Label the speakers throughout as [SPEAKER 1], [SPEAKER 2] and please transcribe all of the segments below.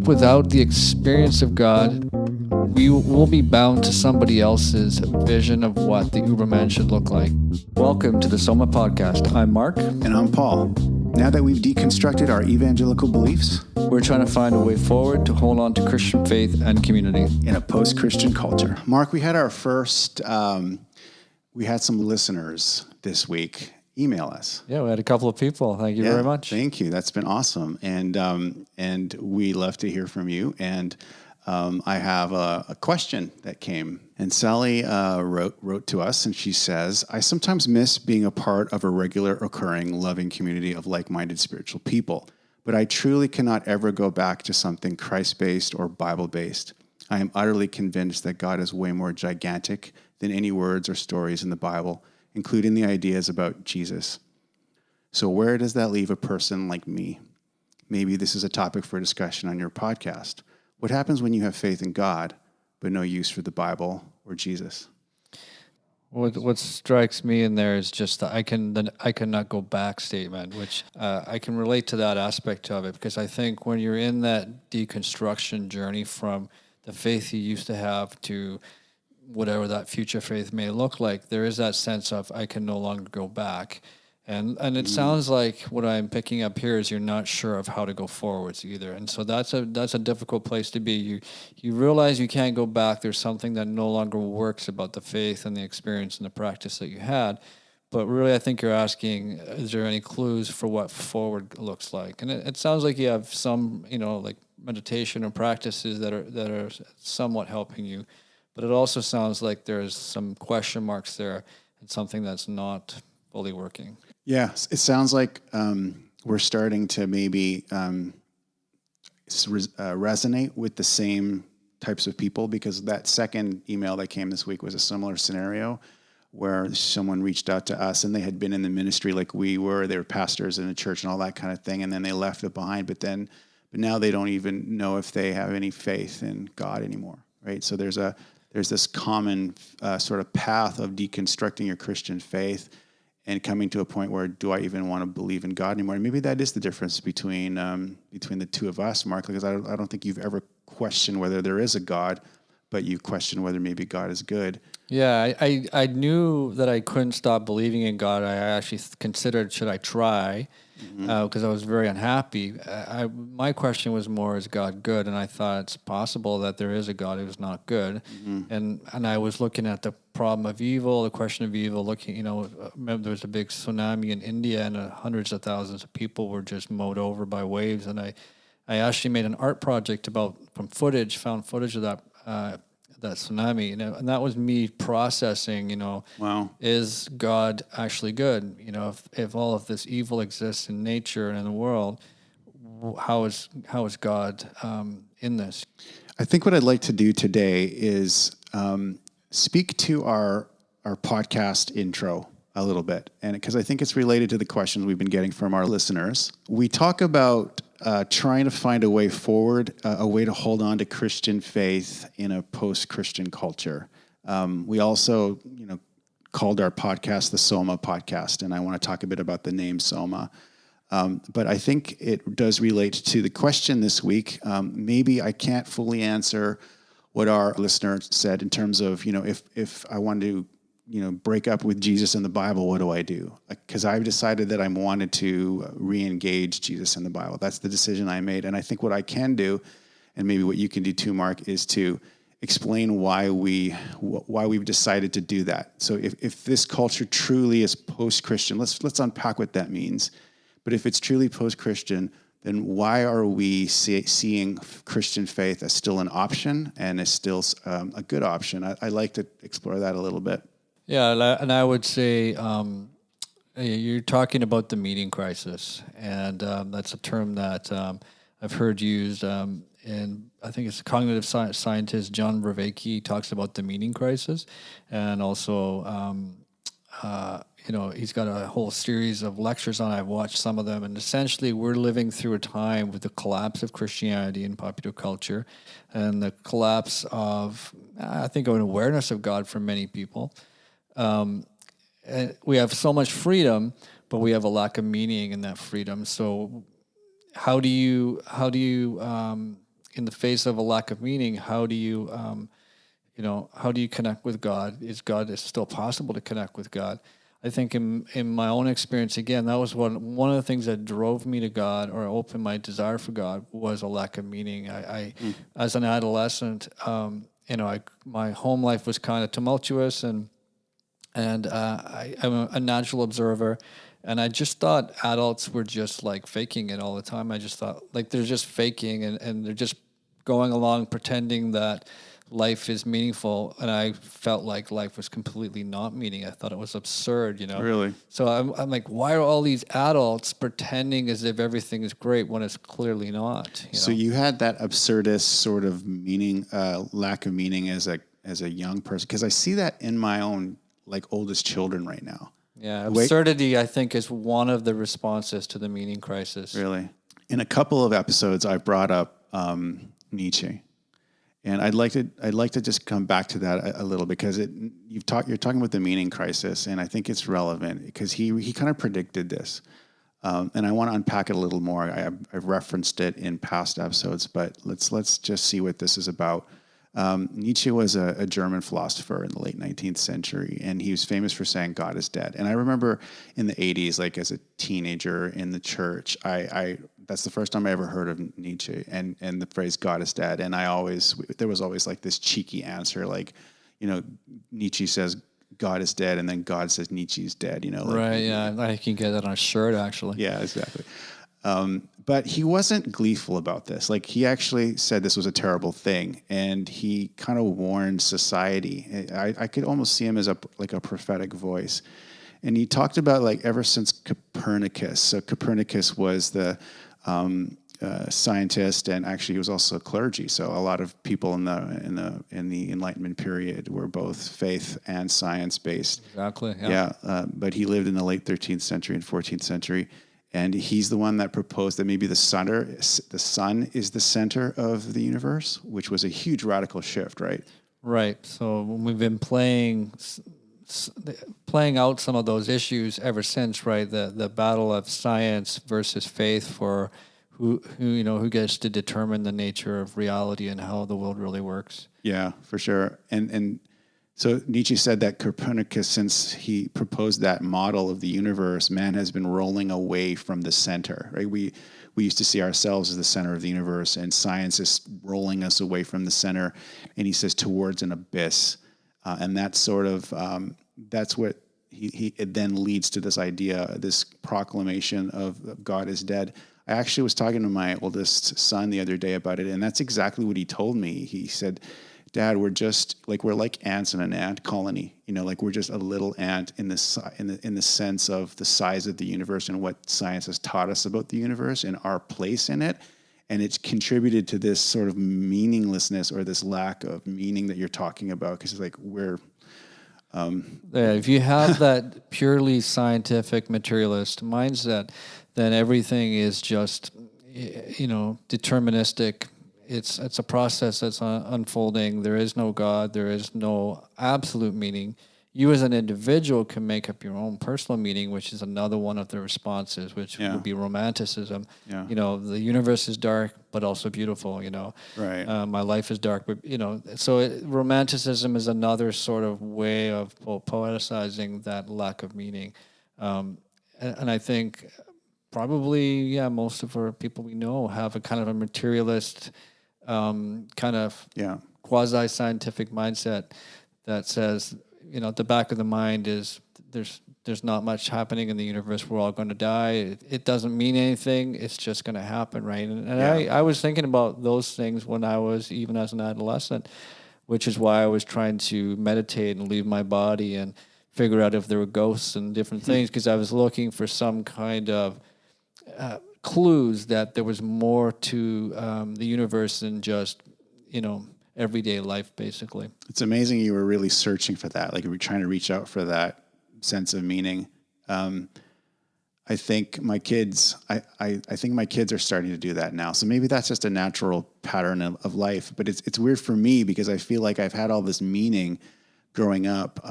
[SPEAKER 1] without the experience of God, we will be bound to somebody else's vision of what the Uberman should look like. Welcome to the Soma podcast. I'm Mark.
[SPEAKER 2] And I'm Paul. Now that we've deconstructed our evangelical beliefs,
[SPEAKER 1] We're trying to find a way forward to hold on to Christian faith and community
[SPEAKER 2] in a post-Christian culture. Mark, we had our first, we had some listeners this week email us.
[SPEAKER 1] Yeah, we had a couple of people. Thank you very much.
[SPEAKER 2] Thank you. That's been awesome. And we love to hear from you. And I have a question that came. And Sally wrote to us, and she says, I sometimes miss being a part of a regular occurring, loving community of like-minded spiritual people, but I truly cannot ever go back to something Christ-based or Bible-based. I am utterly convinced that God is way more gigantic than any words or stories in the Bible, including the ideas about Jesus. So where does that leave a person like me? Maybe this is a topic for discussion on your podcast. What happens when you have faith in God, but no use for the Bible or Jesus?
[SPEAKER 1] What strikes me in there is just the I cannot go back statement, which I can relate to that aspect of it, because I think when you're in that deconstruction journey from the faith you used to have to whatever that future faith may look like, there is that sense of I can no longer go back. And it sounds like what I'm picking up here is you're not sure of how to go forwards either. And so that's a difficult place to be. You realize you can't go back. There's something that no longer works about the faith and the experience and the practice that you had. But really, I think you're asking, is there any clues for what forward looks like? And it sounds like you have some, like meditation or practices that are somewhat helping you. But it also sounds like there's some question marks there and something that's not fully working.
[SPEAKER 2] Yeah, it sounds like we're starting to maybe resonate with the same types of people, because that second email that came this week was a similar scenario where someone reached out to us and they had been in the ministry like we were. They were pastors in the church and all that kind of thing, and then they left it behind. But now they don't even know if they have any faith in God anymore, right? So there's this common sort of path of deconstructing your Christian faith and coming to a point where, do I even want to believe in God anymore? And maybe that is the difference between the two of us, Mark, because I don't think you've ever questioned whether there is a God, but you question whether maybe God is good.
[SPEAKER 1] Yeah, I knew that I couldn't stop believing in God. I actually considered, should I try? Because I was very unhappy. My question was more, is God good? And I thought it's possible that there is a God who's not good. And I was looking at the problem of evil, the question of evil, remember there was a big tsunami in India and hundreds of thousands of people were just mowed over by waves. And I actually made an art project found footage of that tsunami, and that was me processing,
[SPEAKER 2] Wow.
[SPEAKER 1] Is God actually good? If all of this evil exists in nature and in the world, how is God in this?
[SPEAKER 2] I think what I'd like to do today is speak to our podcast intro a little bit, and because I think it's related to the questions we've been getting from our listeners. We talk about trying to find a way forward, a way to hold on to Christian faith in a post-Christian culture. We also, called our podcast the Soma podcast, and I want to talk a bit about the name Soma. But I think it does relate to the question this week. Maybe I can't fully answer what our listener said in terms of, if I want to break up with Jesus in the Bible, what do I do? Because I've decided that I wanted to re-engage Jesus in the Bible. That's the decision I made. And I think what I can do, and maybe what you can do too, Mark, is to explain why we've decided to do that. So if this culture truly is post-Christian, let's unpack what that means. But if it's truly post-Christian, then why are we seeing Christian faith as still an option and as still a good option? I'd like to explore that a little bit.
[SPEAKER 1] Yeah, and I would say you're talking about the meaning crisis, and that's a term that I've heard used, and I think it's cognitive scientist John Vervaeke talks about the meaning crisis, and also he's got a whole series of lectures on it. I've watched some of them, and essentially we're living through a time with the collapse of Christianity in popular culture, and the collapse of, I think, an awareness of God for many people. And we have so much freedom, but we have a lack of meaning in that freedom. So how do you in the face of a lack of meaning, how do you, how do you connect with God? Is still possible to connect with God? I think in my own experience, again, that was one of the things that drove me to God or opened my desire for God was a lack of meaning. I as an adolescent, my home life was kind of tumultuous, and I'm a natural observer, and I just thought adults were just like faking it all the time. I just thought like they're just faking and they're just going along pretending that life is meaningful, and I felt like life was completely not meaning. I thought it was absurd,
[SPEAKER 2] Really?
[SPEAKER 1] So I'm like, why are all these adults pretending as if everything is great when it's clearly not?
[SPEAKER 2] So you had that absurdist sort of meaning, lack of meaning as a young person, because I see that in my own like oldest children right now.
[SPEAKER 1] Yeah, absurdity, I think, is one of the responses to the meaning crisis.
[SPEAKER 2] Really? In a couple of episodes, I brought up Nietzsche. And I'd like to just come back to that a little, because you're talking about the meaning crisis, and I think it's relevant because he kind of predicted this, and I want to unpack it a little more. I've referenced it in past episodes, but let's just see what this is about. Nietzsche was a German philosopher in the late 19th century, and he was famous for saying God is dead. And I remember in the 80s, like as a teenager in the church, I that's the first time I ever heard of Nietzsche and the phrase God is dead. And there was always like this cheeky answer, like, Nietzsche says God is dead, and then God says Nietzsche's dead,
[SPEAKER 1] Right, yeah. I can get that on a shirt, actually.
[SPEAKER 2] Yeah, exactly. But he wasn't gleeful about this. Like, he actually said this was a terrible thing, and he kind of warned society. I could almost see him as a prophetic voice. And he talked about, like, ever since Copernicus. So Copernicus was the scientist, and actually he was also clergy. So a lot of people in the Enlightenment period were both faith and science based.
[SPEAKER 1] Exactly. Yeah.
[SPEAKER 2] But he lived in the late 13th century and 14th century. And he's the one that proposed that maybe the sun is the center of the universe, which was a huge radical shift, right?
[SPEAKER 1] Right. So we've been playing out some of those issues ever since, right? The battle of science versus faith for who gets to determine the nature of reality and how the world really works. Yeah,
[SPEAKER 2] for sure. And so Nietzsche said that Copernicus, since he proposed that model of the universe, man has been rolling away from the center, right? We used to see ourselves as the center of the universe, and science is rolling us away from the center, and he says towards an abyss. And that's sort of, that's what it then leads to this idea, this proclamation of God is dead. I actually was talking to my oldest son the other day about it, and that's exactly what he told me. He said, Dad, we're like ants in an ant colony. Like we're just a little ant in the sense of the size of the universe and what science has taught us about the universe and our place in it. And it's contributed to this sort of meaninglessness or this lack of meaning that you're talking about. Because it's like we're...
[SPEAKER 1] if you have that purely scientific materialist mindset, then everything is just, deterministic. It's a process that's unfolding. There is no God. There is no absolute meaning. You as an individual can make up your own personal meaning, which is another one of the responses, which would be romanticism.
[SPEAKER 2] Yeah.
[SPEAKER 1] The universe is dark, but also beautiful,
[SPEAKER 2] Right.
[SPEAKER 1] My life is dark, but, so romanticism is another sort of way of poeticizing that lack of meaning. And I think probably, most of our people we know have a kind of a materialist kind of quasi-scientific mindset that says, at the back of the mind is there's not much happening in the universe. We're all going to die. It doesn't mean anything. It's just going to happen, right? And I was thinking about those things when I was even as an adolescent, which is why I was trying to meditate and leave my body and figure out if there were ghosts and different things, because I was looking for some kind of clues that there was more to the universe than just, everyday life, basically.
[SPEAKER 2] It's amazing you were really searching for that. Like you were trying to reach out for that sense of meaning. I think my kids, I think my kids are starting to do that now. So maybe that's just a natural pattern of life. But it's weird for me because I feel like I've had all this meaning growing up.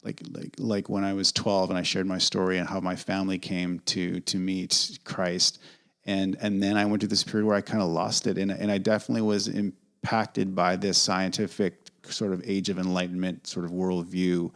[SPEAKER 2] Like when I was 12 and I shared my story and how my family came to meet Christ. And then I went through this period where I kind of lost it. And I definitely was impacted by this scientific sort of age of enlightenment sort of worldview.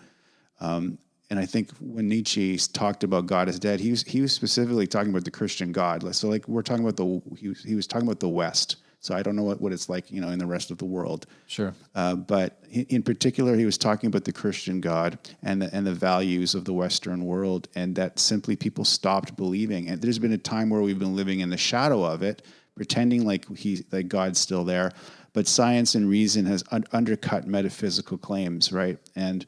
[SPEAKER 2] And I think when Nietzsche talked about God is dead, he was specifically talking about the Christian God. So like we're talking about he was talking about the West. So I don't know what it's like, in the rest of the world.
[SPEAKER 1] Sure.
[SPEAKER 2] But in particular, he was talking about the Christian God and the values of the Western world, and that simply people stopped believing. And there's been a time where we've been living in the shadow of it, pretending like God's still there. But science and reason has undercut metaphysical claims, right? And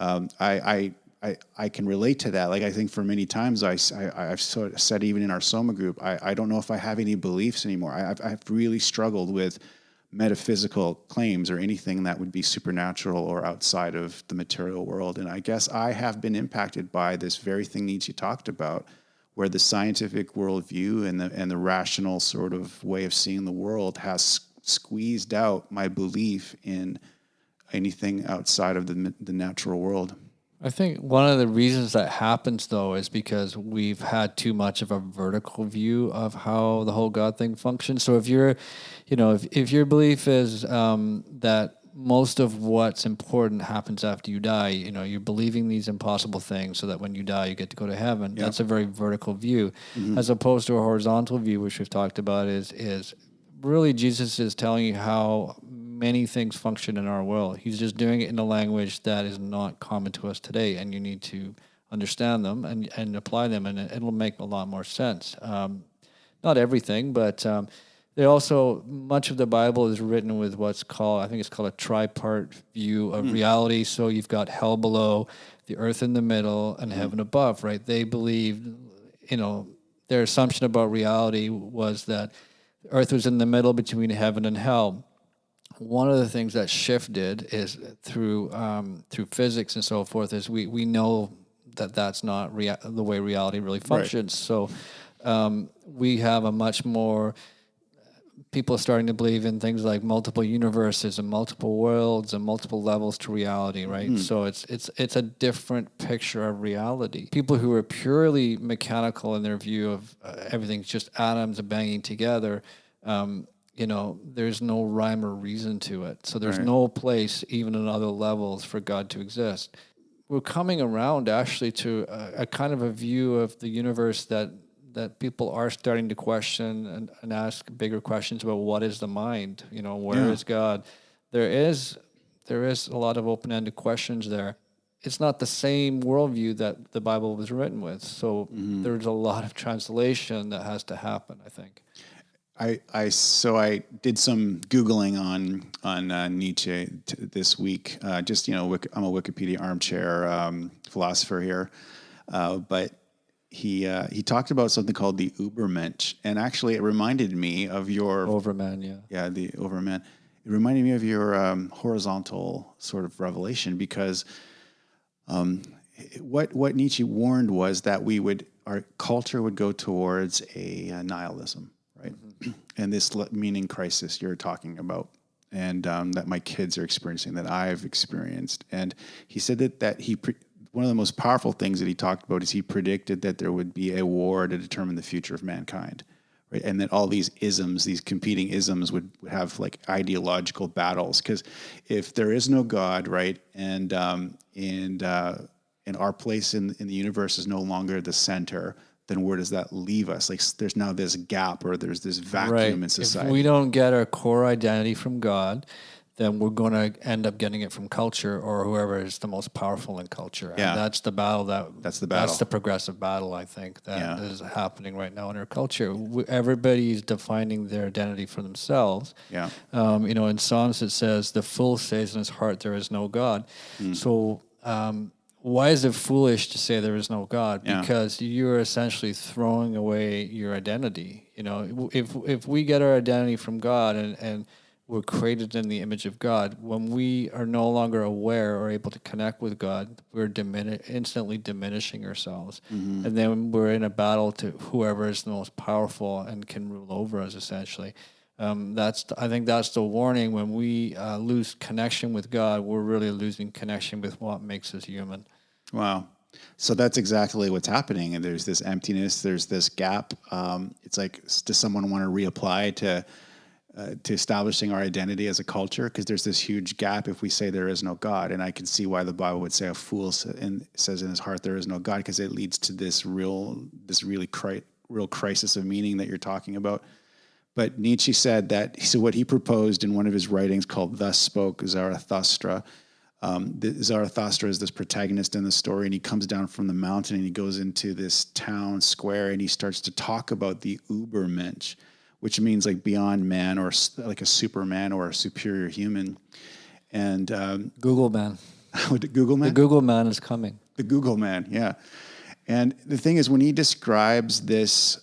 [SPEAKER 2] I can relate to that. Like I think for many times I've sort of said even in our Soma group, I don't know if I have any beliefs anymore. I've really struggled with metaphysical claims or anything that would be supernatural or outside of the material world. And I guess I have been impacted by this very thing Nietzsche talked about, where the scientific worldview and the rational sort of way of seeing the world has squeezed out my belief in anything outside of the natural world.
[SPEAKER 1] I think one of the reasons that happens, though, is because we've had too much of a vertical view of how the whole God thing functions. So if if your belief is that most of what's important happens after you die, you're believing these impossible things so that when you die, you get to go to heaven. Yep. That's a very vertical view, as opposed to a horizontal view, which we've talked about, is really Jesus is telling you how many things function in our world. He's just doing it in a language that is not common to us today, and you need to understand them and apply them, and it'll make a lot more sense. Not everything, but they also, much of the Bible is written with what's called, I think it's called a tripart view of reality. So you've got hell below, the earth in the middle, and heaven above, right? They believed, their assumption about reality was that the earth was in the middle between heaven and hell. One of the things that shifted is through physics and so forth is we know that that's not the way reality really functions. Right. So we have a much more, people are starting to believe in things like multiple universes and multiple worlds and multiple levels to reality, right? Mm-hmm. So it's a different picture of reality. People who are purely mechanical in their view of everything's just atoms banging together, there's no rhyme or reason to it. So there's no place, even in other levels, for God to exist. We're coming around actually to a kind of a view of the universe that people are starting to question and ask bigger questions about what is the mind? Where is God? There is a lot of open-ended questions there. It's not the same worldview that the Bible was written with. So there's a lot of translation that has to happen, I think.
[SPEAKER 2] So I did some Googling on Nietzsche this week. I'm a Wikipedia armchair philosopher here, but he talked about something called the Übermensch, and actually it reminded me of your
[SPEAKER 1] Overman,
[SPEAKER 2] the Overman. It reminded me of your horizontal sort of revelation, because what Nietzsche warned was that our culture would go towards a nihilism. Right. Mm-hmm. And this meaning crisis you're talking about, and that my kids are experiencing, that I've experienced. And he said that one of the most powerful things that he talked about is he predicted that there would be a war to determine the future of mankind. Right. And that all these isms, these competing isms would have like ideological battles. Because if there is no God, right, and our place in the universe is no longer the center, then where does that leave us? Like there's now this gap, or there's this vacuum in society.
[SPEAKER 1] If we don't get our core identity from God, then we're going to end up getting it from culture or whoever is the most powerful in culture.
[SPEAKER 2] Yeah.
[SPEAKER 1] And that's the battle
[SPEAKER 2] that's the battle.
[SPEAKER 1] That's the progressive battle, I think, that is happening right now in our culture. Everybody's defining their identity for themselves.
[SPEAKER 2] Yeah.
[SPEAKER 1] In Psalms it says, the fool says in his heart there is no God. So why is it foolish to say there is no God? Because you're essentially throwing away your identity. If we get our identity from God and we're created in the image of God, when we are no longer aware or able to connect with God, we're instantly diminishing ourselves. Mm-hmm. And then we're in a battle to whoever is the most powerful and can rule over us, essentially. I think that's the warning. When we lose connection with God, we're really losing connection with what makes us human.
[SPEAKER 2] Wow. So that's exactly what's happening. And there's this emptiness, there's this gap. It's like, does someone want to reapply to establishing our identity as a culture? Because there's this huge gap if we say there is no God. And I can see why the Bible would say a fool says in his heart there is no God, because it leads to this real crisis of meaning that you're talking about. But Nietzsche said that, so what he proposed in one of his writings called Thus Spoke Zarathustra, Zarathustra is this protagonist in the story, and he comes down from the mountain and he goes into this town square and he starts to talk about the Übermensch, which means like beyond man, or like a superman or a superior human. And
[SPEAKER 1] Google Man.
[SPEAKER 2] Google Man?
[SPEAKER 1] The Google Man is coming.
[SPEAKER 2] The Google Man, yeah. And the thing is, when he describes this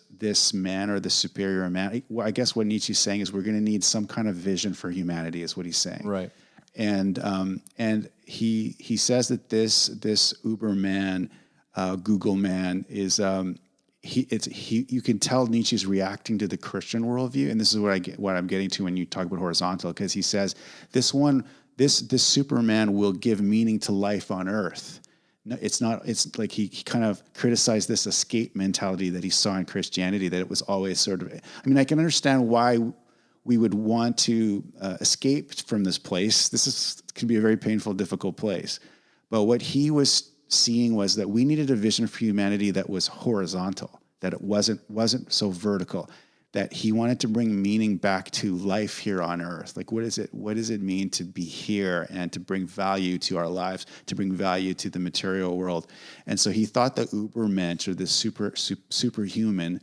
[SPEAKER 2] man or the superior man, I guess what Nietzsche's saying is we're going to need some kind of vision for humanity, is what he's saying.
[SPEAKER 1] Right.
[SPEAKER 2] And he says that this Uberman, Google Man, is you can tell Nietzsche's reacting to the Christian worldview, and this is what I'm getting to when you talk about horizontal, because he says this Superman will give meaning to life on Earth. No, it's like he kind of criticized this escape mentality that he saw in Christianity, that it was always sort of, I mean, I can understand why we would want to escape from this place. Can be a very painful, difficult place. But what he was seeing was that we needed a vision for humanity that was horizontal, that it wasn't so vertical, that he wanted to bring meaning back to life here on earth. Like, what does it mean to be here and to bring value to our lives, to bring value to the material world? And so he thought the Übermensch, or this superhuman,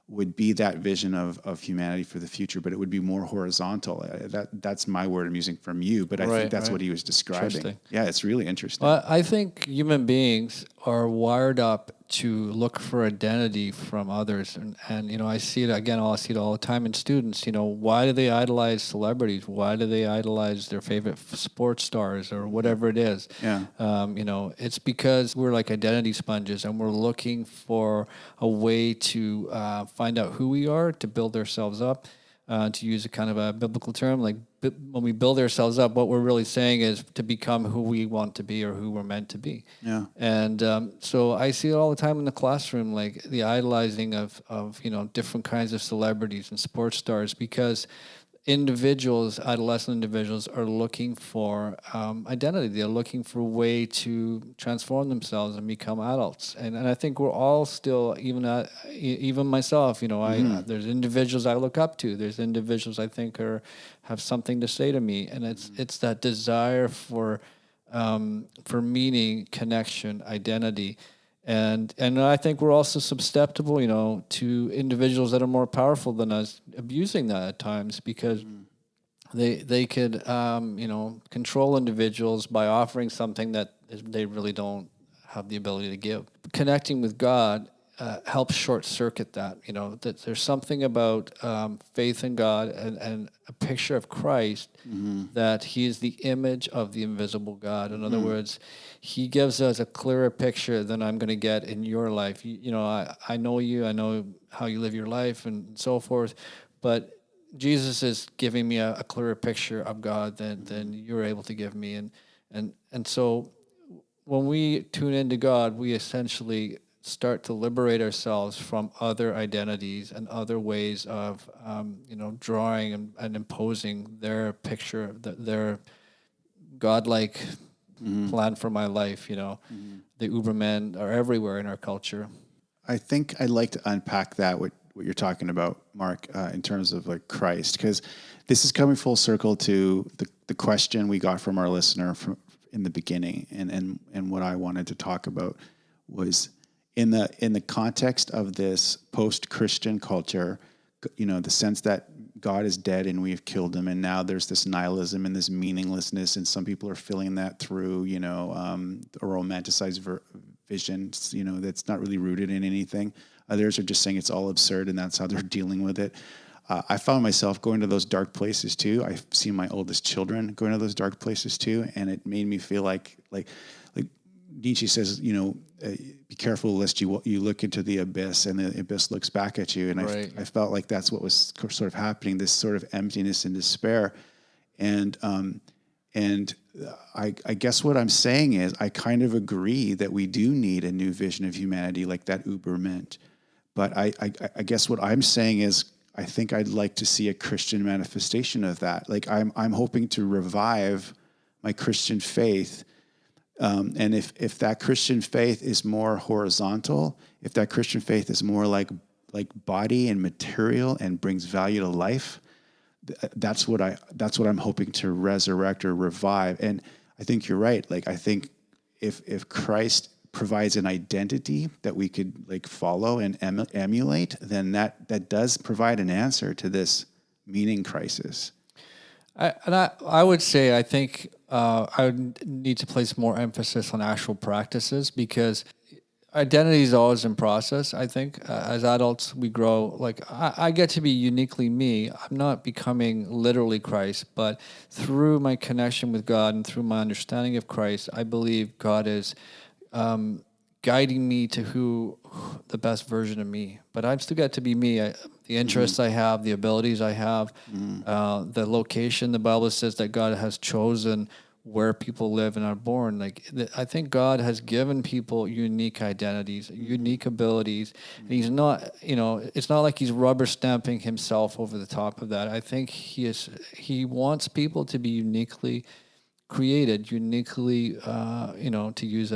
[SPEAKER 2] would be that vision of humanity for the future, but it would be more horizontal. That's my word I'm using from you, but I think that's what he was describing. Yeah, it's really interesting.
[SPEAKER 1] Well, I think human beings are wired up to look for identity from others. And I see it again, I see it all the time in students. Why do they idolize celebrities? Why do they idolize their favorite sports stars or whatever it is?
[SPEAKER 2] Yeah.
[SPEAKER 1] It's because we're like identity sponges, and we're looking for a way to find out who we are, to build ourselves up. To use a kind of a biblical term, like when we build ourselves up, what we're really saying is to become who we want to be or who we're meant to be.
[SPEAKER 2] Yeah.
[SPEAKER 1] And so I see it all the time in the classroom, like the idolizing of different kinds of celebrities and sports stars, because adolescent individuals are looking for identity. They're looking for a way to transform themselves and become adults. And I think we're all still, even myself, there's individuals I look up to. There's individuals I think have something to say to me. And it's that desire for meaning, connection, identity. And I think we're also susceptible, to individuals that are more powerful than us abusing that at times, because they could, control individuals by offering something that they really don't have the ability to give. Connecting with God helps short circuit that. That there's something about faith in God and a picture of Christ, that He is the image of the invisible God. In other words, He gives us a clearer picture than I'm going to get in your life. I know you, I know how you live your life and so forth, but Jesus is giving me a clearer picture of God than you're able to give me. And so when we tune into God, we essentially start to liberate ourselves from other identities and other ways of, drawing and imposing their picture, their godlike plan for my life. The Ubermen are everywhere in our culture.
[SPEAKER 2] I think I'd like to unpack that, what you're talking about, Mark, in terms of like Christ, because this is coming full circle to the question we got from our listener in the beginning, and what I wanted to talk about was in the context of this post-Christian culture, the sense that God is dead and we've killed him, and now there's this nihilism and this meaninglessness, and some people are filling that through, a romanticized vision, that's not really rooted in anything. Others are just saying it's all absurd, and that's how they're dealing with it. I found myself going to those dark places too. I've seen my oldest children going to those dark places too, and it made me feel like Nietzsche says, be careful lest you look into the abyss and the abyss looks back at you. And I felt like that's what was sort of happening, this sort of emptiness and despair. And And I guess what I'm saying is I kind of agree that we do need a new vision of humanity like that Uber meant. But I guess what I'm saying is I think I'd like to see a Christian manifestation of that. Like I'm hoping to revive my Christian faith. And if that Christian faith is more horizontal, if that Christian faith is more like body and material and brings value to life, that's what I'm hoping to resurrect or revive. And I think you're right. Like I think if Christ provides an identity that we could like follow and emulate, then that does provide an answer to this meaning crisis.
[SPEAKER 1] I would say I think I would need to place more emphasis on actual practices, because identity is always in process. I think as adults we grow. Like I get to be uniquely me. I'm not becoming literally Christ, but through my connection with God and through my understanding of Christ, I believe God is guiding me to who the best version of me. But I've still got to be me. The interests I have, the abilities I have, the location. The Bible says that God has chosen where people live and are born. Like I think God has given people unique identities, unique abilities, and He's not. It's not like He's rubber stamping Himself over the top of that. I think He wants people to be uniquely created, uniquely, to use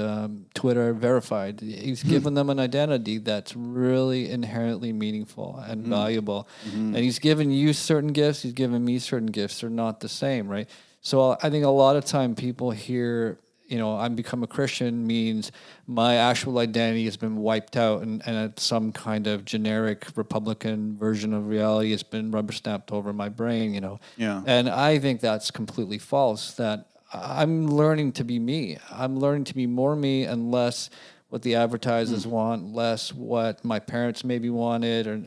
[SPEAKER 1] Twitter, verified. He's given them an identity that's really inherently meaningful and valuable. And He's given you certain gifts. He's given me certain gifts. They're not the same, right? So I think a lot of time people hear, I'm become a Christian means my actual identity has been wiped out and some kind of generic Republican version of reality has been rubber stamped over my brain,
[SPEAKER 2] Yeah.
[SPEAKER 1] And I think that's completely false. That I'm learning to be me. I'm learning to be more me and less what the advertisers want, less what my parents maybe wanted, or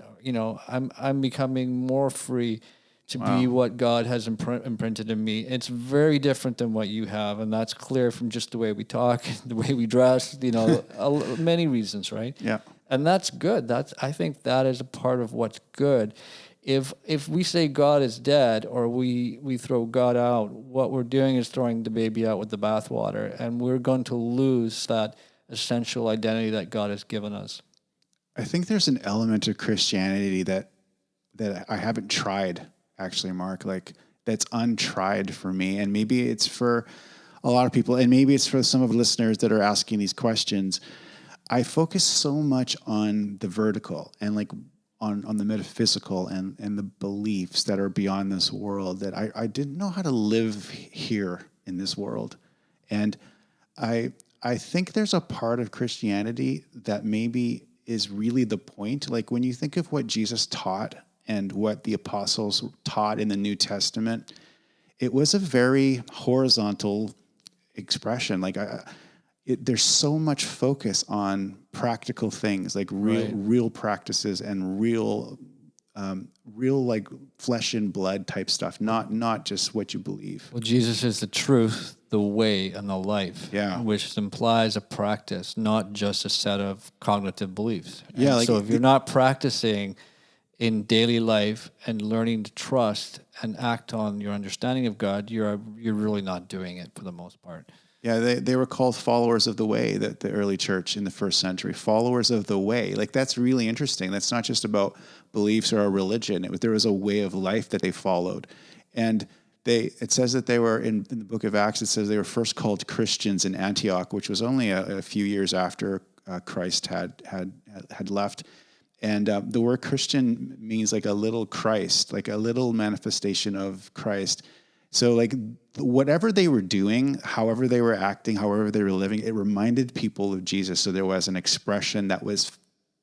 [SPEAKER 1] I'm becoming more free to be what God has imprinted in me. It's very different than what you have, and that's clear from just the way we talk, the way we dress, many reasons, right?
[SPEAKER 2] Yeah.
[SPEAKER 1] And that's good. I think that is a part of what's good. If we say God is dead or we throw God out, what we're doing is throwing the baby out with the bathwater, and we're going to lose that essential identity that God has given us.
[SPEAKER 2] I think there's an element of Christianity that I haven't tried, actually, Mark, like that's untried for me. And maybe it's for a lot of people, and maybe it's for some of the listeners that are asking these questions. I focus so much on the vertical and like on the metaphysical and the beliefs that are beyond this world, that I didn't know how to live here in this world. And I think there's a part of Christianity that maybe is really the point. Like when you think of what Jesus taught and what the apostles taught in the New Testament, it was a very horizontal expression. Like there's so much focus on practical things, like real practices and real like flesh and blood type stuff, not just what you believe.
[SPEAKER 1] Well, Jesus is the truth, the way, and the life, which implies a practice, not just a set of cognitive beliefs.
[SPEAKER 2] Yeah, like
[SPEAKER 1] so if you're not practicing in daily life and learning to trust and act on your understanding of God, you're really not doing it for the most part.
[SPEAKER 2] Yeah, they were called followers of the way, that the early church in the first century, followers of the way. Like that's really interesting. That's not just about beliefs or a religion. There was a way of life that they followed. And it says that they were, in the book of Acts, it says they were first called Christians in Antioch, which was only a few years after Christ had left. And the word Christian means like a little Christ, like a little manifestation of Christ. So like whatever they were doing, however they were acting, however they were living, it reminded people of Jesus. So there was an expression that was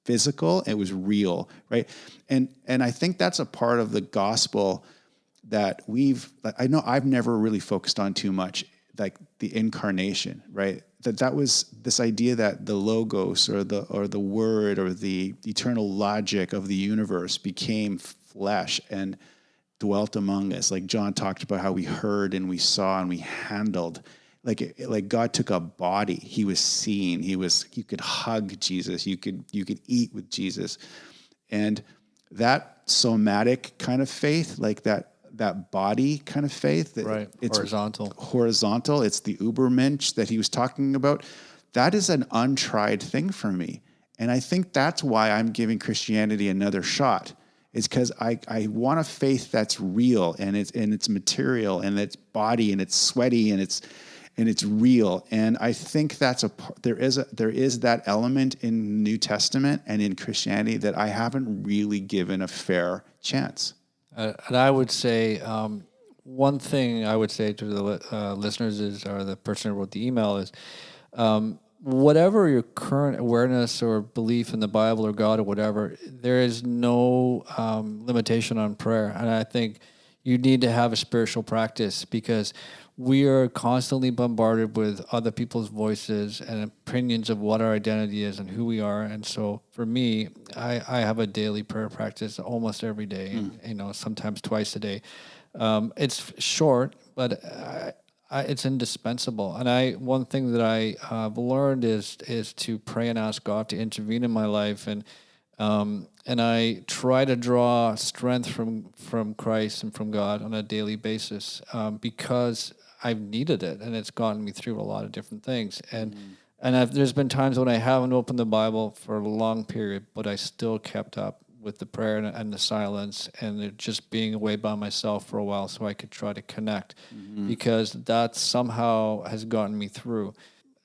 [SPEAKER 2] physical, it was real, right? And I think that's a part of the gospel that I know I've never really focused on too much, like the incarnation, right? That was this idea that the logos or the word or the eternal logic of the universe became flesh and dwelt among us. Like John talked about how we heard and we saw and we handled. Like God took a body. He was seen. You could hug Jesus. You could eat with Jesus. And that somatic kind of faith, like that body kind of faith.
[SPEAKER 1] Right.
[SPEAKER 2] It's
[SPEAKER 1] Horizontal.
[SPEAKER 2] It's the Ubermensch that he was talking about. That is an untried thing for me. And I think that's why I'm giving Christianity another shot. It's because I want a faith that's real and it's material and it's body and it's sweaty and it's real. And I think there is that element in the New Testament and in Christianity that I haven't really given a fair chance.
[SPEAKER 1] And I would say one thing I would say to the listeners or the person who wrote the email is, whatever your current awareness or belief in the Bible or God or whatever, there is no limitation on prayer. And I think you need to have a spiritual practice because we are constantly bombarded with other people's voices and opinions of what our identity is and who we are. And so for me, I have a daily prayer practice almost every day, sometimes twice a day. It's short, but it's indispensable. And one thing that I have learned is to pray and ask God to intervene in my life. And I try to draw strength from Christ and from God on a daily basis because I've needed it, and it's gotten me through a lot of different things. And there's been times when I haven't opened the Bible for a long period, but I still kept up with the prayer and the silence and just being away by myself for a while so I could try to connect because that somehow has gotten me through.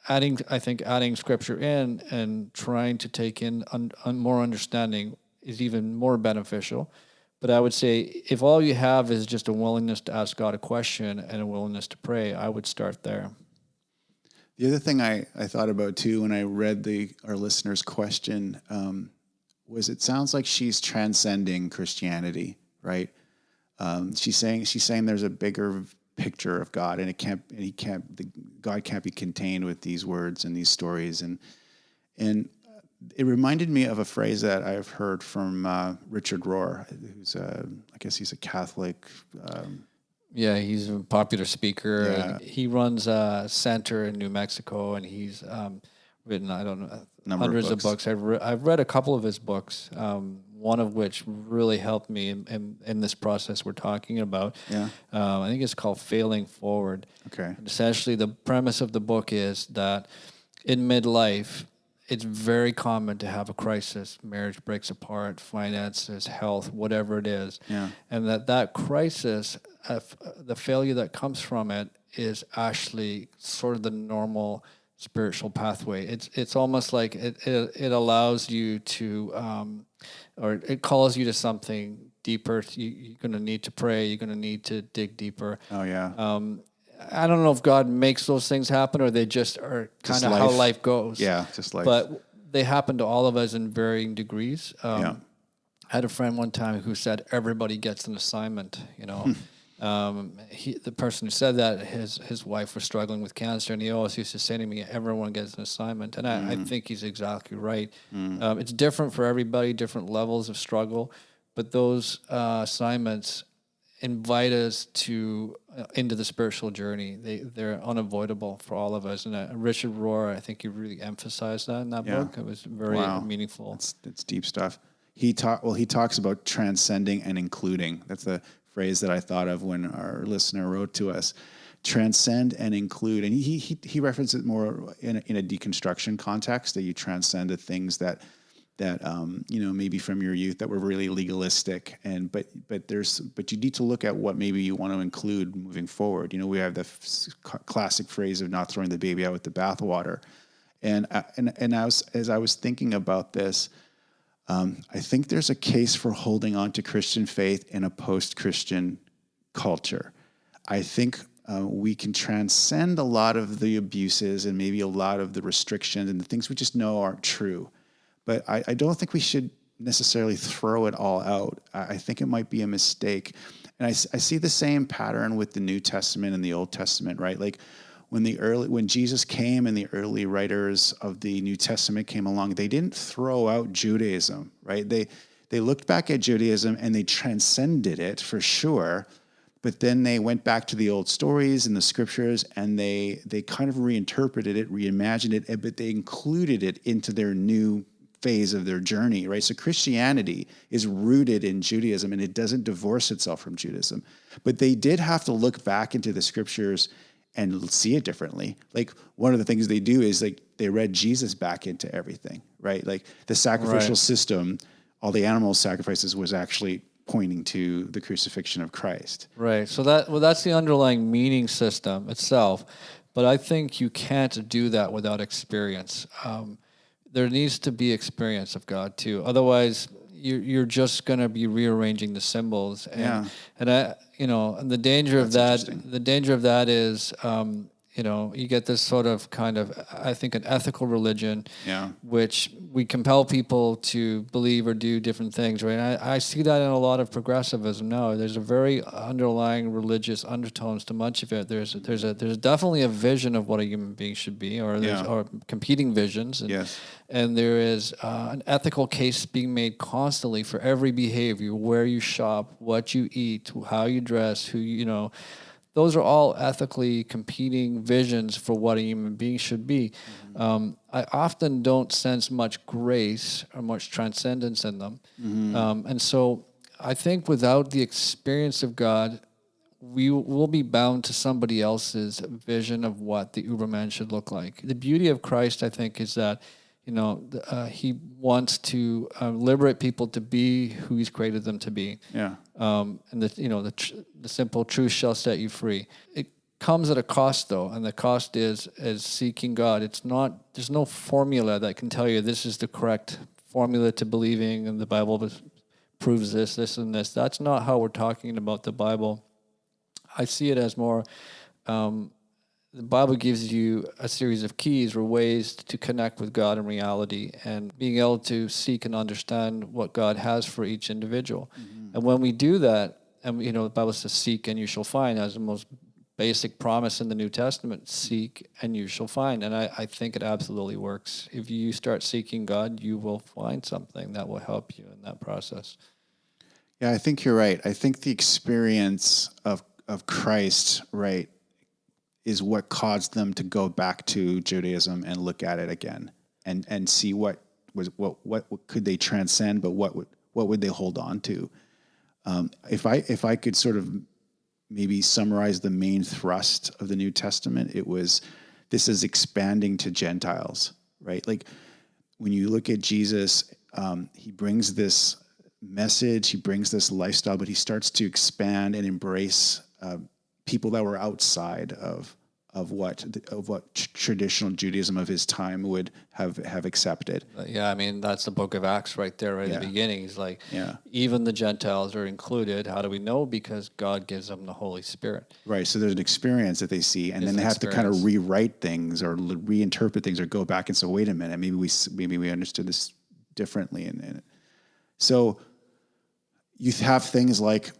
[SPEAKER 1] Adding scripture in and trying to take in more understanding is even more beneficial. But I would say if all you have is just a willingness to ask God a question and a willingness to pray, I would start there.
[SPEAKER 2] The other thing I thought about too when I read our listener's question was it sounds like she's transcending Christianity, right? She's saying there's a bigger picture of God, and God can't be contained with these words and these stories, and it reminded me of a phrase that I've heard from Richard Rohr, who's I guess he's a Catholic.
[SPEAKER 1] Yeah, he's a popular speaker.
[SPEAKER 2] Yeah.
[SPEAKER 1] And he runs a center in New Mexico, and he's written, I don't know, hundreds of books. I've read a couple of his books, one of which really helped me in this process we're talking about.
[SPEAKER 2] Yeah.
[SPEAKER 1] I think it's called Failing Forward.
[SPEAKER 2] Okay.
[SPEAKER 1] And essentially, the premise of the book is that in midlife, it's very common to have a crisis. Marriage breaks apart, finances, health, whatever it is.
[SPEAKER 2] Yeah.
[SPEAKER 1] And that crisis, the failure that comes from it is actually sort of the normal spiritual pathway. It's almost like it allows you to, or it calls you to something deeper. You're going to need to pray. You're going to need to dig deeper.
[SPEAKER 2] Oh, yeah.
[SPEAKER 1] I don't know if God makes those things happen or they just are kind of how life goes.
[SPEAKER 2] Yeah, just life.
[SPEAKER 1] But they happen to all of us in varying degrees.
[SPEAKER 2] Yeah.
[SPEAKER 1] I had a friend one time who said everybody gets an assignment, the person who said that, his wife was struggling with cancer, and he always used to say to me, everyone gets an assignment. And I think he's exactly right. It's different for everybody, different levels of struggle, but those assignments invite us into the spiritual journey. They're unavoidable for all of us. And Richard Rohr, I think he really emphasized that in that book. It was very meaningful.
[SPEAKER 2] It's deep stuff. He talks about transcending and including. That's the phrase that I thought of when our listener wrote to us. Transcend and include. And he referenced it more in a deconstruction context, that you transcend the things that maybe from your youth that were really legalistic, but you need to look at what maybe you want to include moving forward. We have the classic phrase of not throwing the baby out with the bathwater, and as I was thinking about this, I think there's a case for holding on to Christian faith in a post-Christian culture. I think we can transcend a lot of the abuses and maybe a lot of the restrictions and the things we just know aren't true. But I don't think we should necessarily throw it all out. I think it might be a mistake. And I see the same pattern with the New Testament and the Old Testament, right? Like when Jesus came and the early writers of the New Testament came along, they didn't throw out Judaism, right? They looked back at Judaism and they transcended it for sure. But then they went back to the old stories and the scriptures, and they kind of reinterpreted it, reimagined it, but they included it into their new phase of their journey, right? So Christianity is rooted in Judaism, and it doesn't divorce itself from Judaism. But they did have to look back into the scriptures and see it differently. Like one of the things they do is like they read Jesus back into everything, right? Like the sacrificial system, all the animal sacrifices was actually pointing to the crucifixion of Christ.
[SPEAKER 1] Right. So that's the underlying meaning system itself. But I think you can't do that without experience. There needs to be experience of God too. Otherwise, you're just going to be rearranging the symbols. And and the danger of that is, you get this sort of kind of, I think, an ethical religion, which we compel people to believe or do different things, right? And I see that in a lot of progressivism now. There's a very underlying religious undertones to much of it. There's definitely a vision of what a human being should be, or competing visions, and there is an ethical case being made constantly for every behavior, where you shop, what you eat, how you dress, who you. Those are all ethically competing visions for what a human being should be. I often don't sense much grace or much transcendence in them. And so I think without the experience of God, we will be bound to somebody else's vision of what the Uberman should look like. The beauty of Christ, I think, is that he wants to liberate people to be who he's created them to be. And the simple truth shall set you free. It comes at a cost, though, and the cost is seeking God. There's no formula that can tell you this is the correct formula to believing, and the Bible proves this, and this. That's not how we're talking about the Bible. I see it as more. The Bible gives you a series of keys or ways to connect with God in reality, and being able to seek and understand what God has for each individual. And when we do that, and the Bible says, "Seek and you shall find," as the most basic promise in the New Testament. Seek and you shall find, and I think it absolutely works. If you start seeking God, you will find something that will help you in that process.
[SPEAKER 2] Yeah, I think you're right. I think the experience of Christ, right, is what caused them to go back to Judaism and look at it again and see what could they transcend, but what would they hold on to? If I could sort of maybe summarize the main thrust of the New Testament, this is expanding to Gentiles, right? Like when you look at Jesus, he brings this message, he brings this lifestyle, but he starts to expand and embrace people that were outside of what traditional Judaism of his time would have accepted.
[SPEAKER 1] Yeah, I mean, that's the book of Acts right there, right at the beginning. He's like, even the Gentiles are included. How do we know? Because God gives them the Holy Spirit.
[SPEAKER 2] Right, so there's an experience that they see, and then they have to kind of rewrite things or reinterpret things or go back and say, wait a minute, maybe we understood this differently. And so you have things like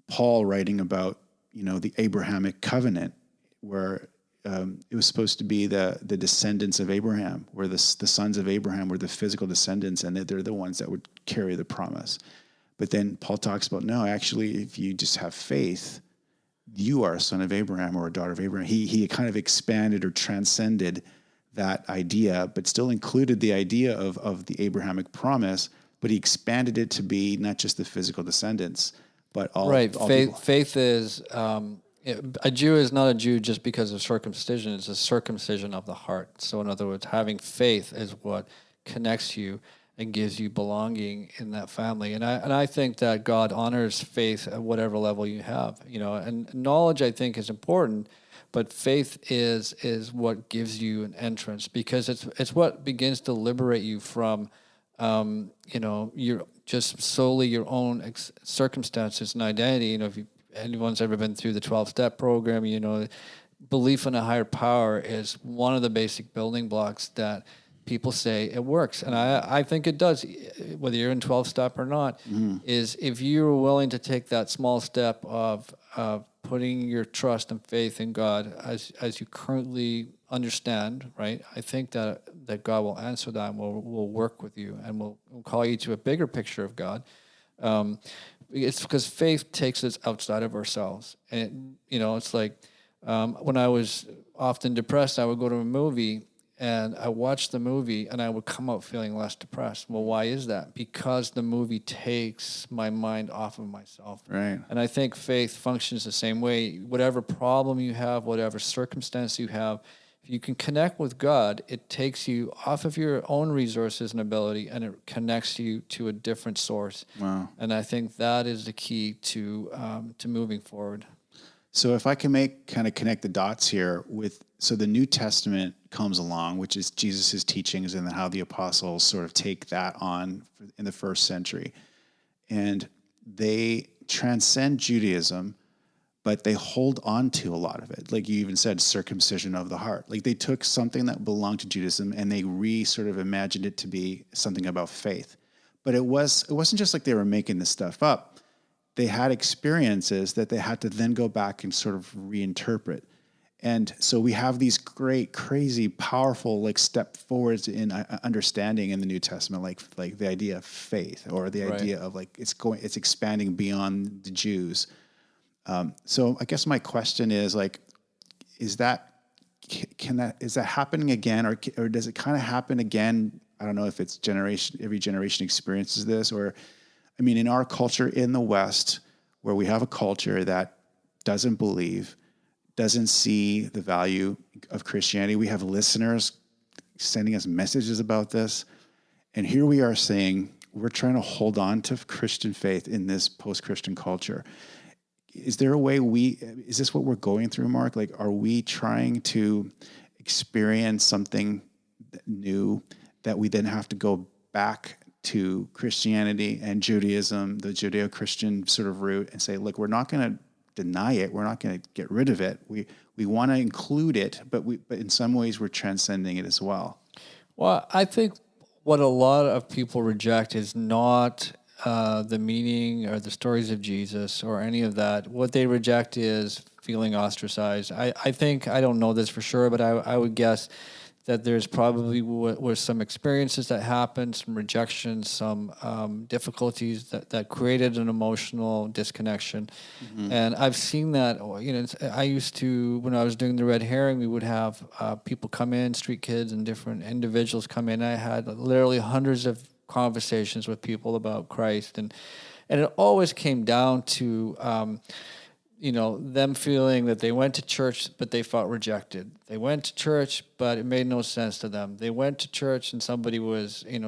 [SPEAKER 2] Paul writing about, the Abrahamic covenant, where it was supposed to be the descendants of Abraham, where the sons of Abraham were the physical descendants, and they're the ones that would carry the promise. But then Paul talks about, no, actually, if you just have faith, you are a son of Abraham or a daughter of Abraham. He kind of expanded or transcended that idea, but still included the idea of the Abrahamic promise, but he expanded it to be not just the physical descendants, but all.
[SPEAKER 1] Right.
[SPEAKER 2] All
[SPEAKER 1] faith is... a Jew is not a Jew just because of circumcision. It's a circumcision of the heart. So in other words, having faith is what connects you and gives you belonging in that family. And I think that God honors faith at whatever level you have, and knowledge, I think, is important, but faith is what gives you an entrance, because it's what begins to liberate you from, your just solely your own circumstances and identity. If anyone's ever been through the 12-step program, belief in a higher power is one of the basic building blocks that people say it works. And I think it does, whether you're in 12-step or not, is if you're willing to take that small step of putting your trust and faith in God as you currently understand, right? I think that God will answer that and will work with you and will call you to a bigger picture of God. It's because faith takes us outside of ourselves. And, it's like when I was often depressed, I would go to a movie and I watched the movie and I would come out feeling less depressed. Well, why is that? Because the movie takes my mind off of myself.
[SPEAKER 2] Right.
[SPEAKER 1] And I think faith functions the same way. Whatever problem you have, whatever circumstance you have, if you can connect with God, it takes you off of your own resources and ability, and it connects you to a different source.
[SPEAKER 2] Wow.
[SPEAKER 1] And I think that is the key to moving forward.
[SPEAKER 2] So if I can connect the dots here so the New Testament comes along, which is Jesus's teachings, and then how the apostles sort of take that on in the first century. And they transcend Judaism, but they hold on to a lot of it. Like you even said, circumcision of the heart. Like they took something that belonged to Judaism and they sort of imagined it to be something about faith. But it wasn't just like they were making this stuff up. They had experiences that they had to then go back and sort of reinterpret. And so we have these great, crazy, powerful like step forwards in understanding in the New Testament, like the idea of faith, or the idea of like it's expanding beyond the Jews. So I guess my question is like, is that happening again, or does it kind of happen again? I don't know if it's every generation experiences this, or I mean, in our culture in the West, where we have a culture that doesn't believe, doesn't see the value of Christianity, we have listeners sending us messages about this. And here we are saying, we're trying to hold on to Christian faith in this post-Christian culture. Is there a way is this what we're going through, Mark? Like, are we trying to experience something new that we then have to go back to Christianity and Judaism, the Judeo-Christian sort of root, and say, look, we're not going to deny it. We're not going to get rid of it. We want to include it, but in some ways we're transcending it as well.
[SPEAKER 1] Well, I think what a lot of people reject is not the meaning or the stories of Jesus or any of that. What they reject is feeling ostracized. I think, I don't know this for sure, but I would guess that there's probably were some experiences that happened, some rejection, some difficulties that created an emotional disconnection. Mm-hmm. And I've seen that, I used to, when I was doing the Red Herring, we would have people come in, street kids and different individuals come in. I had literally hundreds of conversations with people about Christ. And it always came down to, them feeling that they went to church, but they felt rejected. They went to church, but it made no sense to them. They went to church and somebody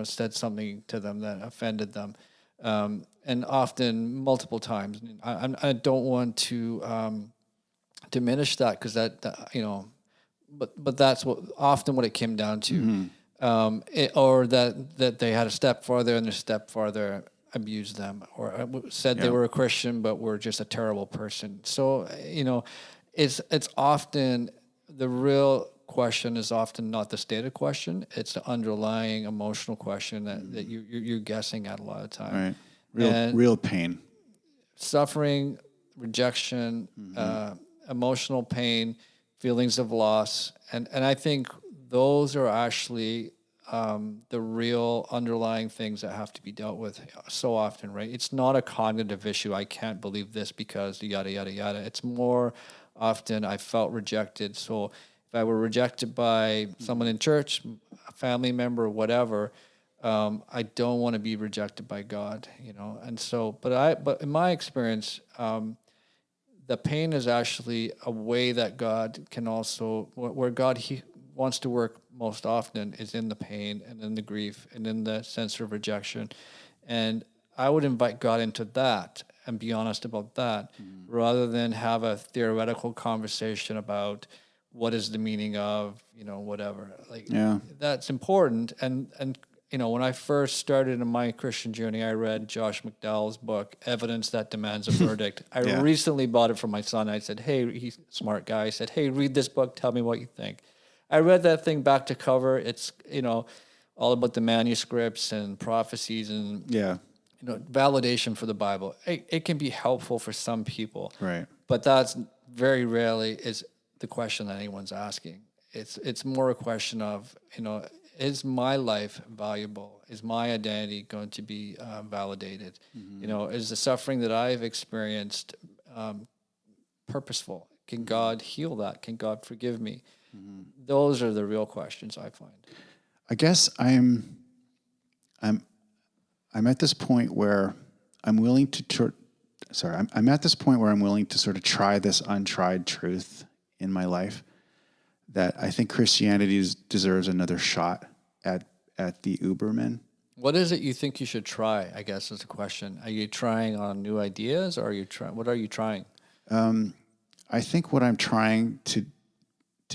[SPEAKER 1] said something to them that offended them. And often multiple times. I don't want to diminish that, because but that's what it came down to. Mm-hmm. Or that they had a stepfather and their stepfather abused them, or said they were a Christian but were just a terrible person. So it's often, the real question is often not the stated question; it's the underlying emotional question that you're guessing at a lot of time.
[SPEAKER 2] Right, real pain,
[SPEAKER 1] suffering, rejection, emotional pain, feelings of loss, and I think those are actually the real underlying things that have to be dealt with so often, right? It's not a cognitive issue. I can't believe this because yada, yada, yada. It's more often I felt rejected. So if I were rejected by someone in church, a family member, whatever, I don't want to be rejected by God, And so, but in my experience, the pain is actually a way that God can also, where God, He wants to work most often is in the pain and in the grief and in the sense of rejection. And I would invite God into that and be honest about that, rather than have a theoretical conversation about what is the meaning of, whatever. That's important. And when I first started in my Christian journey, I read Josh McDowell's book, Evidence That Demands a Verdict. I recently bought it for my son. I said, hey, he's a smart guy. I said, hey, read this book. Tell me what you think. I read that thing back to cover. It's, all about the manuscripts and prophecies and, validation for the Bible. It can be helpful for some people.
[SPEAKER 2] Right.
[SPEAKER 1] But that's very rarely is the question that anyone's asking. It's more a question of, is my life valuable? Is my identity going to be validated? Mm-hmm. Is the suffering that I've experienced purposeful? Can God heal that? Can God forgive me? Those are the real questions I find.
[SPEAKER 2] I guess I'm at this point where I'm willing to I'm at this point where I'm willing to sort of try this untried truth in my life, that I think Christianity deserves another shot at the Uberman.
[SPEAKER 1] What is it you think you should try, I guess, is the question. Are you trying on new ideas, or what are you trying?
[SPEAKER 2] I think what I'm trying to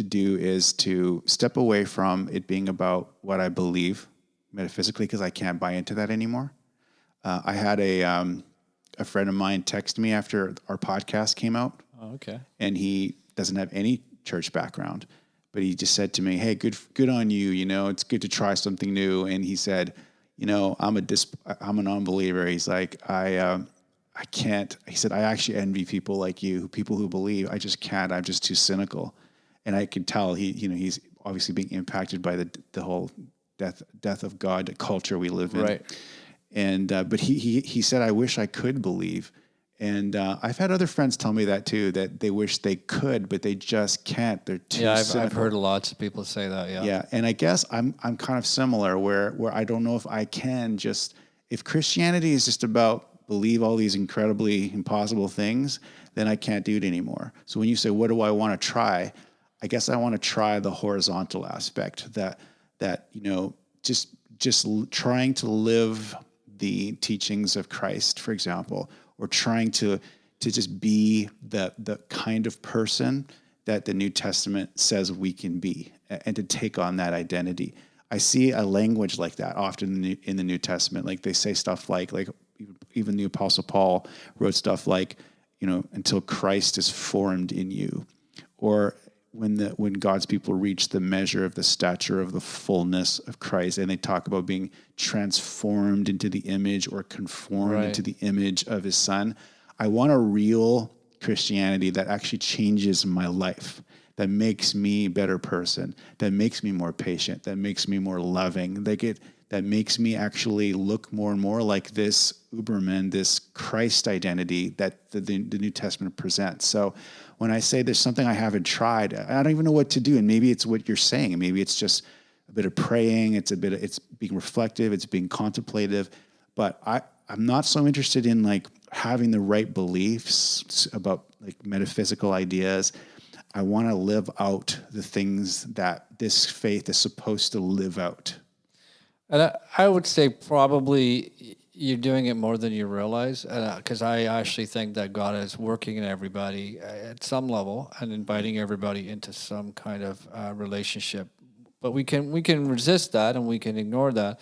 [SPEAKER 2] do is to step away from it being about what I believe metaphysically, because I can't buy into that anymore. I had a friend of mine text me after our podcast came out.
[SPEAKER 1] Oh, okay.
[SPEAKER 2] And he doesn't have any church background, but he just said to me, "Hey, good on you. You know, it's good to try something new." And he said, "You know, I'm a non-believer." He's like, I can't. He said, "I actually envy people like you, people who believe. I just can't. I'm just too cynical." And I could tell he's obviously being impacted by the whole death of God culture we live in.
[SPEAKER 1] Right.
[SPEAKER 2] And but he said, "I wish I could believe." And I've had other friends tell me that too, that they wish they could, but they just can't. They're too cynical.
[SPEAKER 1] I've heard lots of people say that. Yeah.
[SPEAKER 2] Yeah, and I guess I'm kind of similar, where I don't know if I can just, if Christianity is just about believe all these incredibly impossible things, then I can't do it anymore. So when you say, what do I want to try? I guess I want to try the horizontal aspect, that just trying to live the teachings of Christ, for example, or trying to just be the kind of person that the New Testament says we can be, and to take on that identity. I see a language like that often in the New Testament. Like they say stuff like even the Apostle Paul wrote stuff like, until Christ is formed in you, or when God's people reach the measure of the stature of the fullness of Christ, and they talk about being transformed into the image or conformed into the image of his Son. I want a real Christianity that actually changes my life, that makes me a better person, that makes me more patient, that makes me more loving, that makes me actually look more and more like this Uberman, this Christ identity that the New Testament presents. So when I say there's something I haven't tried, I don't even know what to do. And maybe it's what you're saying. Maybe it's just a bit of praying. It's being reflective. It's being contemplative. But I'm not so interested in like having the right beliefs about like metaphysical ideas. I want to live out the things that this faith is supposed to live out.
[SPEAKER 1] And I would say probably you're doing it more than you realize, because I actually think that God is working in everybody at some level and inviting everybody into some kind of relationship. But we can resist that and we can ignore that.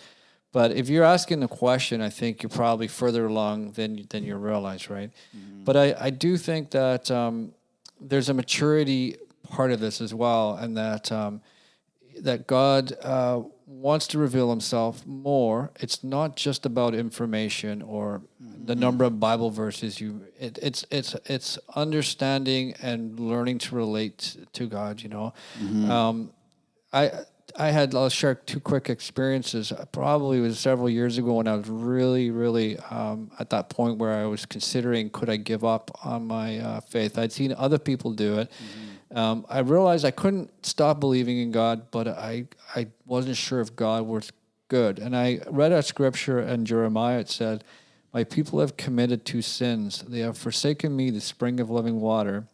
[SPEAKER 1] But if you're asking the question, I think you're probably further along than you realize, right? Mm-hmm. But I do think that there's a maturity part of this as well, and that God wants to reveal himself more. It's not just about information or the number of Bible verses it's understanding and learning to relate to God, Mm-hmm. I'll share two quick experiences. Probably was several years ago when I was really, really at that point where I was considering, could I give up on my faith? I'd seen other people do it. Mm-hmm. I realized I couldn't stop believing in God, but I wasn't sure if God was good. And I read a scripture in Jeremiah. It said, "My people have committed two sins. They have forsaken me, the spring of living water,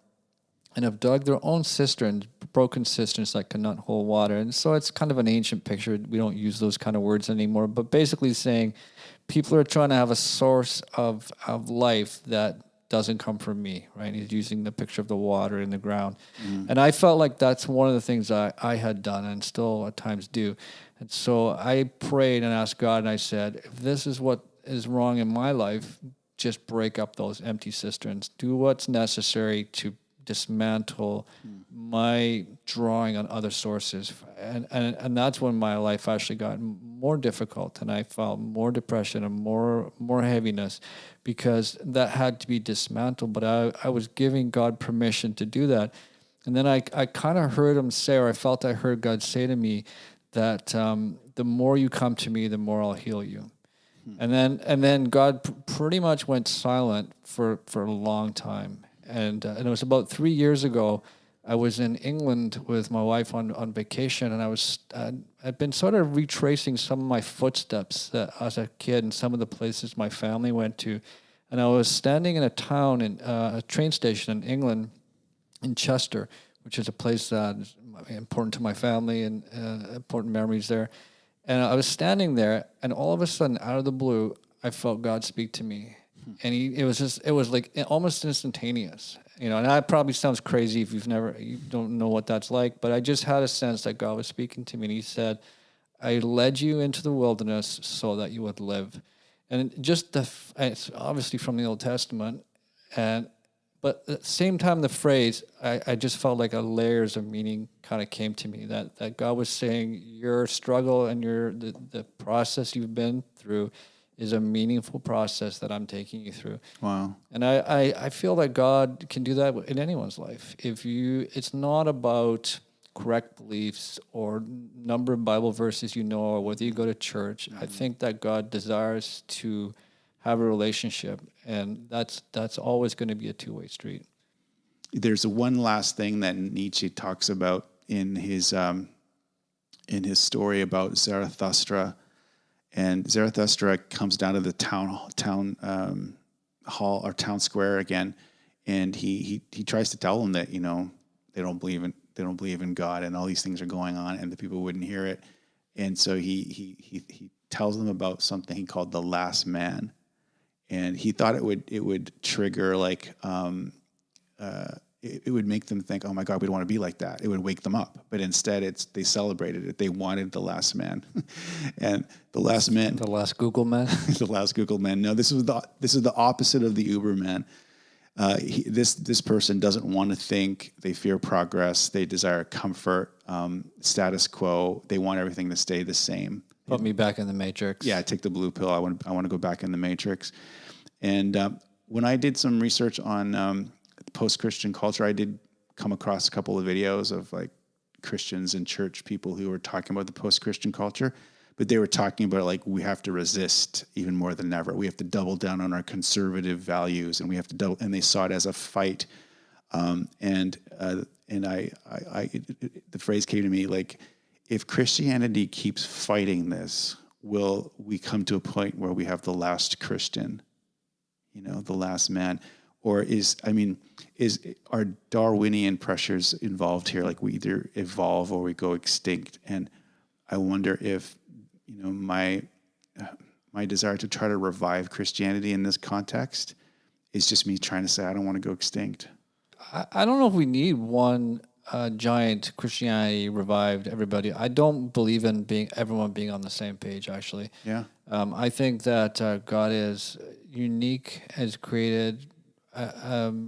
[SPEAKER 1] and have dug their own cisterns, broken cisterns that cannot hold water." And so it's kind of an ancient picture. We don't use those kind of words anymore, but basically saying people are trying to have a source of life that doesn't come from me, right? He's using the picture of the water in the ground. Mm. And I felt like that's one of the things I had done and still at times do. And so I prayed and asked God, and I said, if this is what is wrong in my life, just break up those empty cisterns. Do what's necessary to dismantle my drawing on other sources. And that's when my life actually got more difficult, and I felt more depression and more heaviness, because that had to be dismantled. But I was giving God permission to do that. And then I kind of heard him say, or I felt I heard God say to me that the more you come to me, the more I'll heal you. And then God pretty much went silent for a long time. And it was about 3 years ago I was in England with my wife on vacation, and I'd been sort of retracing some of my footsteps as a kid and some of the places my family went to. And I was standing in a town, in a train station in England, in Chester, which is a place that is important to my family and important memories there. And I was standing there, and all of a sudden, out of the blue, I felt God speak to me. And it was like almost instantaneous, and that probably sounds crazy if you don't know what that's like, but I just had a sense that God was speaking to me, and he said, I led you into the wilderness so that you would live. And just it's obviously from the Old Testament, but at the same time, the phrase, I just felt like layers of meaning kind of came to me, that God was saying your struggle and the process you've been through is a meaningful process that I'm taking you through.
[SPEAKER 2] Wow.
[SPEAKER 1] And I feel that God can do that in anyone's life. It's not about correct beliefs or number of Bible verses or whether you go to church. I think that God desires to have a relationship, and that's always going to be a two-way street.
[SPEAKER 2] There's one last thing that Nietzsche talks about in his story about Zarathustra. And Zarathustra comes down to the town hall or town square again, and he tries to tell them that they don't believe in God, and all these things are going on, and the people wouldn't hear it. And so he tells them about something he called the last man, and he thought it would trigger it would make them think, oh my God, we don't want to be like that. It would wake them up. But instead, they celebrated it. They wanted the last man. And the last man.
[SPEAKER 1] The last Google Man.
[SPEAKER 2] The last Google Man. No, this is the opposite of the Uber man. This person doesn't want to think. They fear progress. They desire comfort, status quo. They want everything to stay the same.
[SPEAKER 1] Put me back in the Matrix.
[SPEAKER 2] Yeah, take the blue pill. I want to go back in the Matrix. And when I did some research on post-Christian culture, I did come across a couple of videos of like Christians and church people who were talking about the post-Christian culture, but they were talking about we have to resist even more than ever. We have to double down on our conservative values, and we have to and they saw it as a fight. The phrase came to me if Christianity keeps fighting this, will we come to a point where we have the last Christian, the last man? Or are Darwinian pressures involved here? We either evolve or we go extinct. And I wonder if, my desire to try to revive Christianity in this context is just me trying to say, I don't want to go extinct.
[SPEAKER 1] I don't know if we need one giant Christianity revived everybody. I don't believe in everyone being on the same page, actually.
[SPEAKER 2] Yeah.
[SPEAKER 1] I think that God is unique, has created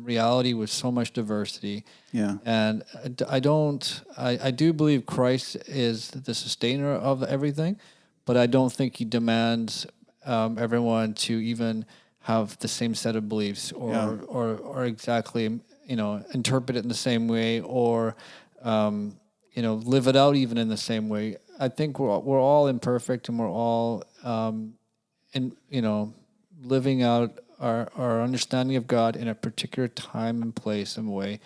[SPEAKER 1] reality with so much diversity.
[SPEAKER 2] Yeah.
[SPEAKER 1] And I do believe Christ is the sustainer of everything, but I don't think he demands everyone to even have the same set of beliefs or exactly, interpret it in the same way or, live it out even in the same way. I think we're all imperfect, and we're all, living out our understanding of God in a particular time and place and way.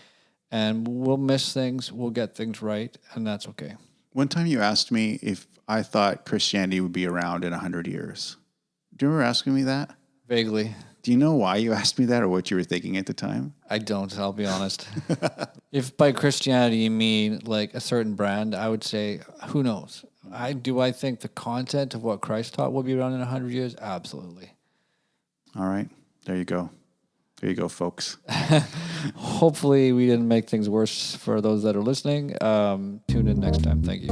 [SPEAKER 1] And we'll miss things, we'll get things right, and that's okay.
[SPEAKER 2] One time you asked me if I thought Christianity would be around in 100 years. Do you remember asking me that?
[SPEAKER 1] Vaguely.
[SPEAKER 2] Do you know why you asked me that or what you were thinking at the time?
[SPEAKER 1] I don't, I'll be honest. If by Christianity you mean a certain brand, I would say, who knows? Do I think the content of what Christ taught will be around in 100 years? Absolutely.
[SPEAKER 2] All right. There you go. There you go, folks.
[SPEAKER 1] Hopefully we didn't make things worse for those that are listening. Tune in next time. Thank you.